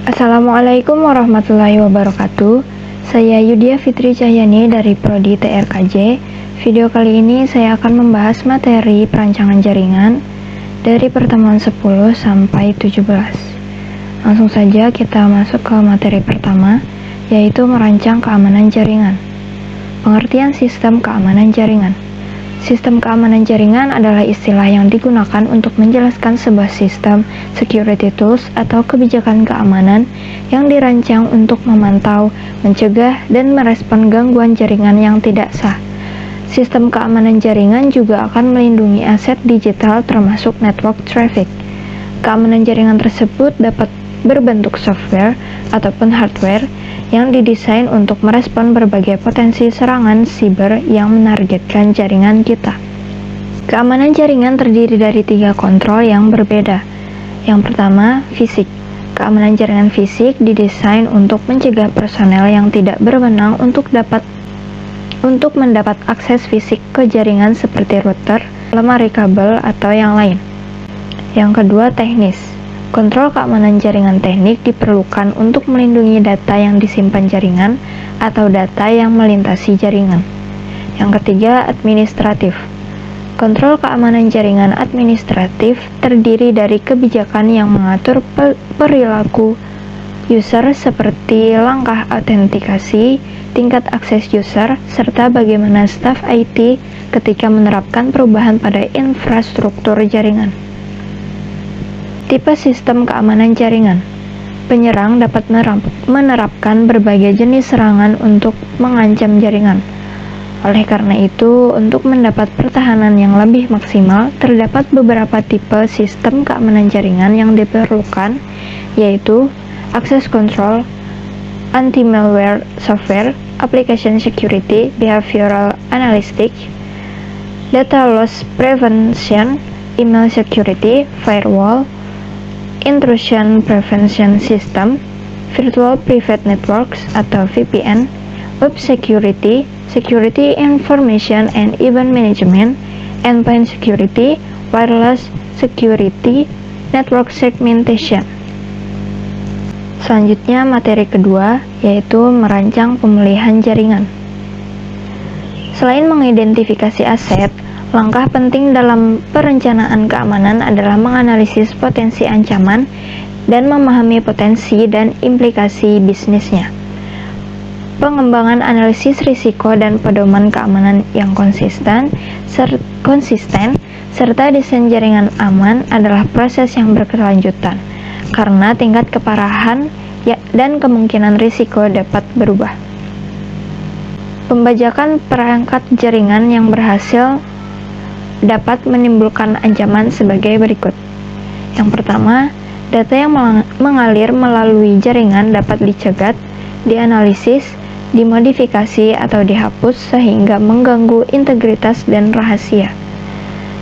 Assalamualaikum warahmatullahi wabarakatuh. Saya Yudia Fitri Cahyani dari Prodi TRKJ. Video kali ini saya akan membahas materi perancangan jaringan dari pertemuan 10 sampai 17. Langsung saja kita masuk ke materi pertama, yaitu merancang keamanan jaringan. Pengertian sistem keamanan jaringan. Sistem keamanan jaringan adalah istilah yang digunakan untuk menjelaskan sebuah sistem security tools atau kebijakan keamanan yang dirancang untuk memantau, mencegah, dan merespon gangguan jaringan yang tidak sah. Sistem keamanan jaringan juga akan melindungi aset digital termasuk network traffic. Keamanan jaringan tersebut dapat berbentuk software ataupun hardware yang didesain untuk merespon berbagai potensi serangan siber yang menargetkan jaringan kita. Keamanan jaringan terdiri dari 3 kontrol yang berbeda. Yang pertama, fisik. Keamanan jaringan fisik didesain untuk mencegah personel yang tidak berwenang untuk mendapat akses fisik ke jaringan seperti router, lemari kabel, atau yang lain. Yang kedua, teknis. Kontrol keamanan jaringan teknik diperlukan untuk melindungi data yang disimpan jaringan atau data yang melintasi jaringan. Yang ketiga, administratif. Kontrol keamanan jaringan administratif terdiri dari kebijakan yang mengatur perilaku user seperti langkah autentikasi, tingkat akses user, serta bagaimana staf IT ketika menerapkan perubahan pada infrastruktur jaringan. Tipe sistem keamanan jaringan. Penyerang dapat menerapkan berbagai jenis serangan untuk mengancam jaringan. Oleh karena itu, untuk mendapat pertahanan yang lebih maksimal, terdapat beberapa tipe sistem keamanan jaringan yang diperlukan, yaitu access control, anti-malware software, application security, behavioral analytics, data loss prevention, email security, firewall, intrusion prevention system, virtual private networks atau VPN, web security, security information and event management, endpoint security, wireless security, network segmentation. Selanjutnya materi kedua, yaitu merancang pemulihan jaringan. Selain mengidentifikasi aset, langkah penting dalam perencanaan keamanan adalah menganalisis potensi ancaman dan memahami potensi dan implikasi bisnisnya. Pengembangan analisis risiko dan pedoman keamanan yang konsisten serta desain jaringan aman adalah proses yang berkelanjutan karena tingkat keparahan dan kemungkinan risiko dapat berubah. Pembajakan perangkat jaringan yang berhasil dapat menimbulkan ancaman sebagai berikut. Yang pertama, data yang mengalir melalui jaringan dapat dicegat, dianalisis, dimodifikasi, atau dihapus sehingga mengganggu integritas dan rahasia.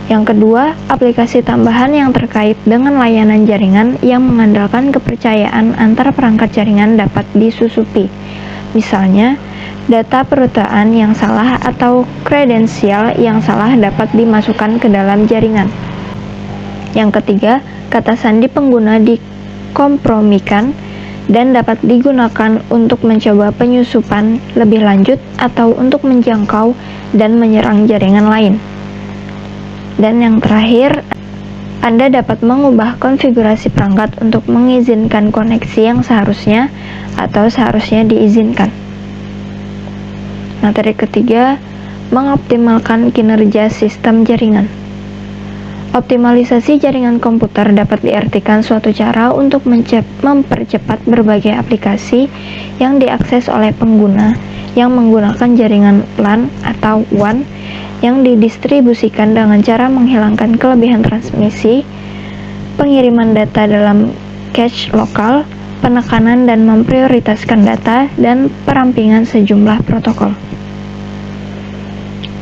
Yang kedua, aplikasi tambahan yang terkait dengan layanan jaringan yang mengandalkan kepercayaan antar perangkat jaringan dapat disusupi. Misalnya, data perutaan yang salah atau kredensial yang salah dapat dimasukkan ke dalam jaringan. Yang ketiga, kata sandi pengguna dikompromikan dan dapat digunakan untuk mencoba penyusupan lebih lanjut atau untuk menjangkau dan menyerang jaringan lain. Dan yang terakhir, Anda dapat mengubah konfigurasi perangkat untuk mengizinkan koneksi yang seharusnya atau seharusnya diizinkan. Materi ketiga, mengoptimalkan kinerja sistem jaringan. Optimalisasi jaringan komputer dapat diartikan suatu cara untuk mempercepat berbagai aplikasi yang diakses oleh pengguna yang menggunakan jaringan LAN atau WAN yang didistribusikan dengan cara menghilangkan kelebihan transmisi, pengiriman data dalam cache lokal, penekanan dan memprioritaskan data, dan perampingan sejumlah protokol.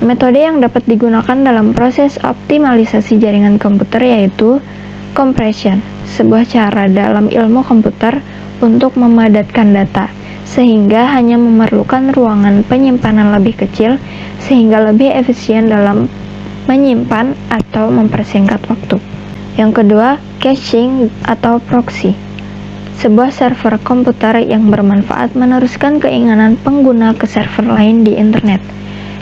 Metode yang dapat digunakan dalam proses optimalisasi jaringan komputer yaitu compression, sebuah cara dalam ilmu komputer untuk memadatkan data, sehingga hanya memerlukan ruangan penyimpanan lebih kecil, sehingga lebih efisien dalam menyimpan atau mempersingkat waktu. Yang kedua, caching atau proxy, sebuah server komputer yang bermanfaat meneruskan keinginan pengguna ke server lain di internet.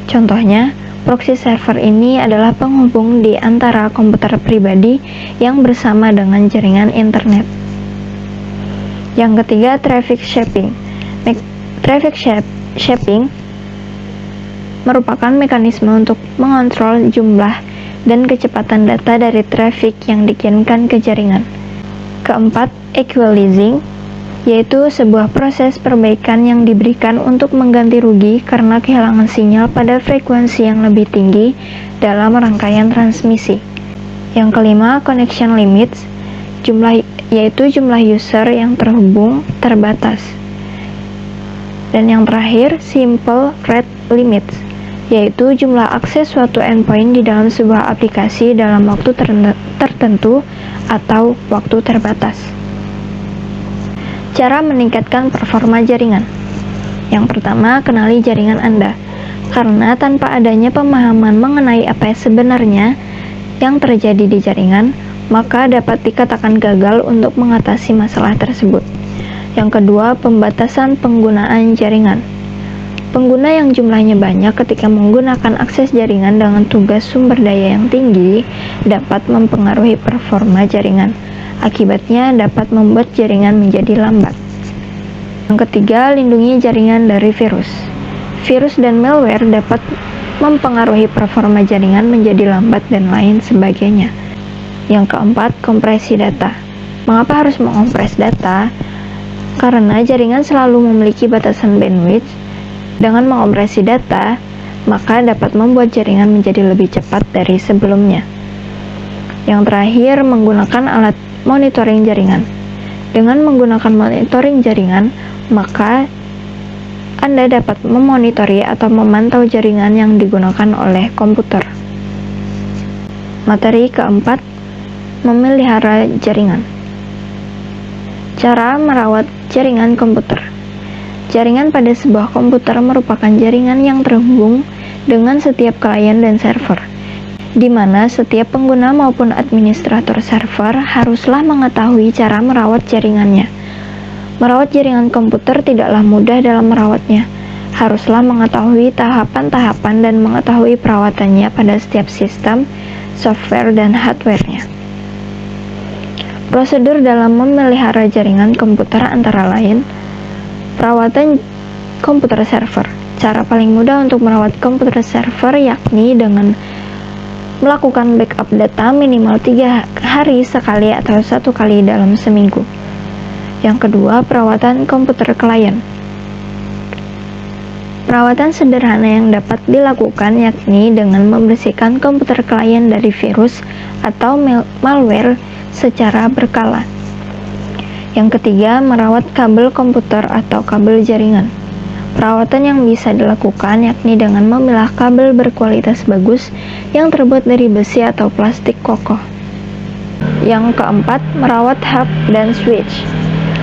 Contohnya, proxy server ini adalah penghubung di antara komputer pribadi yang bersama dengan jaringan internet. Yang ketiga, traffic shaping. Traffic shaping merupakan mekanisme untuk mengontrol jumlah dan kecepatan data dari traffic yang dikirimkan ke jaringan. Keempat, equalizing, yaitu sebuah proses perbaikan yang diberikan untuk mengganti rugi karena kehilangan sinyal pada frekuensi yang lebih tinggi dalam rangkaian transmisi. Yang kelima, connection limits, yaitu jumlah user yang terhubung terbatas. Dan yang terakhir, simple rate limits, yaitu jumlah akses suatu endpoint di dalam sebuah aplikasi dalam waktu tertentu atau waktu terbatas. Cara meningkatkan performa jaringan. Yang pertama, kenali jaringan Anda. Karena tanpa adanya pemahaman mengenai apa sebenarnya yang terjadi di jaringan, maka dapat dikatakan gagal untuk mengatasi masalah tersebut. Yang kedua, pembatasan penggunaan jaringan. Pengguna yang jumlahnya banyak ketika menggunakan akses jaringan dengan tugas sumber daya yang tinggi dapat mempengaruhi performa jaringan. Akibatnya dapat membuat jaringan menjadi lambat. Yang ketiga, lindungi jaringan dari virus. Virus dan malware dapat mempengaruhi performa jaringan menjadi lambat dan lain sebagainya. Yang keempat, kompresi data. Mengapa harus mengompres data? Karena jaringan selalu memiliki batasan bandwidth. Dengan mengopresi data, maka dapat membuat jaringan menjadi lebih cepat dari sebelumnya. Yang terakhir, menggunakan alat monitoring jaringan. Dengan menggunakan monitoring jaringan, maka Anda dapat memonitori atau memantau jaringan yang digunakan oleh komputer. Materi keempat, memelihara jaringan. Cara merawat jaringan komputer. Jaringan pada sebuah komputer merupakan jaringan yang terhubung dengan setiap klien dan server, di mana setiap pengguna maupun administrator server haruslah mengetahui cara merawat jaringannya. Merawat jaringan komputer tidaklah mudah dalam merawatnya. Haruslah mengetahui tahapan-tahapan dan mengetahui perawatannya pada setiap sistem, software, dan hardware-nya. Prosedur dalam memelihara jaringan komputer antara lain: perawatan komputer server. Cara paling mudah untuk merawat komputer server yakni dengan melakukan backup data minimal 3 hari sekali atau 1 kali dalam seminggu. Yang kedua, perawatan komputer klien. Perawatan sederhana yang dapat dilakukan yakni dengan membersihkan komputer klien dari virus atau malware secara berkala. Yang ketiga, merawat kabel komputer atau kabel jaringan. Perawatan yang bisa dilakukan yakni dengan memilah kabel berkualitas bagus yang terbuat dari besi atau plastik kokoh. Yang keempat, merawat hub dan switch.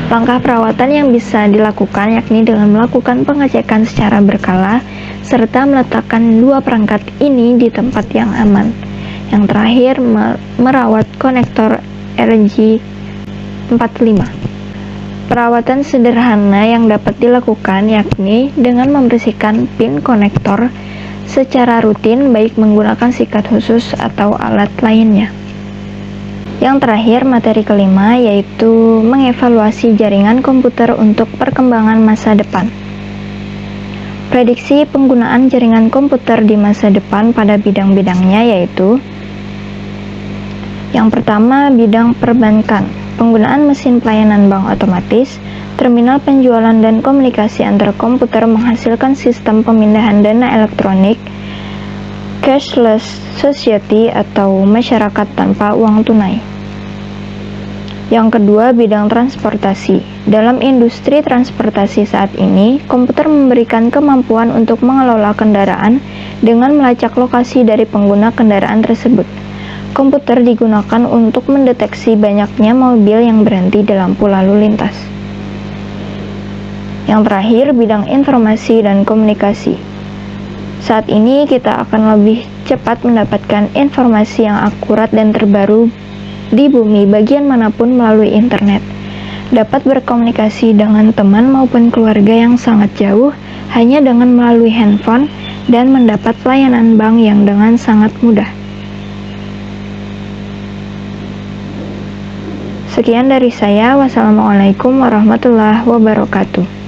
Langkah perawatan yang bisa dilakukan yakni dengan melakukan pengecekan secara berkala serta meletakkan dua perangkat ini di tempat yang aman. Yang terakhir, merawat konektor RJ45. Perawatan sederhana yang dapat dilakukan yakni dengan membersihkan pin konektor secara rutin baik menggunakan sikat khusus atau alat lainnya. Yang terakhir, materi kelima yaitu mengevaluasi jaringan komputer untuk perkembangan masa depan. Prediksi penggunaan jaringan komputer di masa depan pada bidang-bidangnya yaitu: yang pertama, bidang perbankan. Penggunaan mesin pelayanan bank otomatis, terminal penjualan dan komunikasi antar komputer menghasilkan sistem pemindahan dana elektronik, cashless society atau masyarakat tanpa uang tunai. Yang kedua, bidang transportasi. Dalam industri transportasi saat ini, komputer memberikan kemampuan untuk mengelola kendaraan dengan melacak lokasi dari pengguna kendaraan tersebut. Komputer digunakan untuk mendeteksi banyaknya mobil yang berhenti di lampu lalu lintas. Yang terakhir, bidang informasi dan komunikasi. Saat ini kita akan lebih cepat mendapatkan informasi yang akurat dan terbaru di bumi bagian manapun melalui internet. dapat berkomunikasi dengan teman maupun keluarga yang sangat jauh hanya dengan melalui handphone dan mendapat layanan bank yang dengan sangat mudah. Sekian dari saya. Wassalamualaikum warahmatullahi wabarakatuh.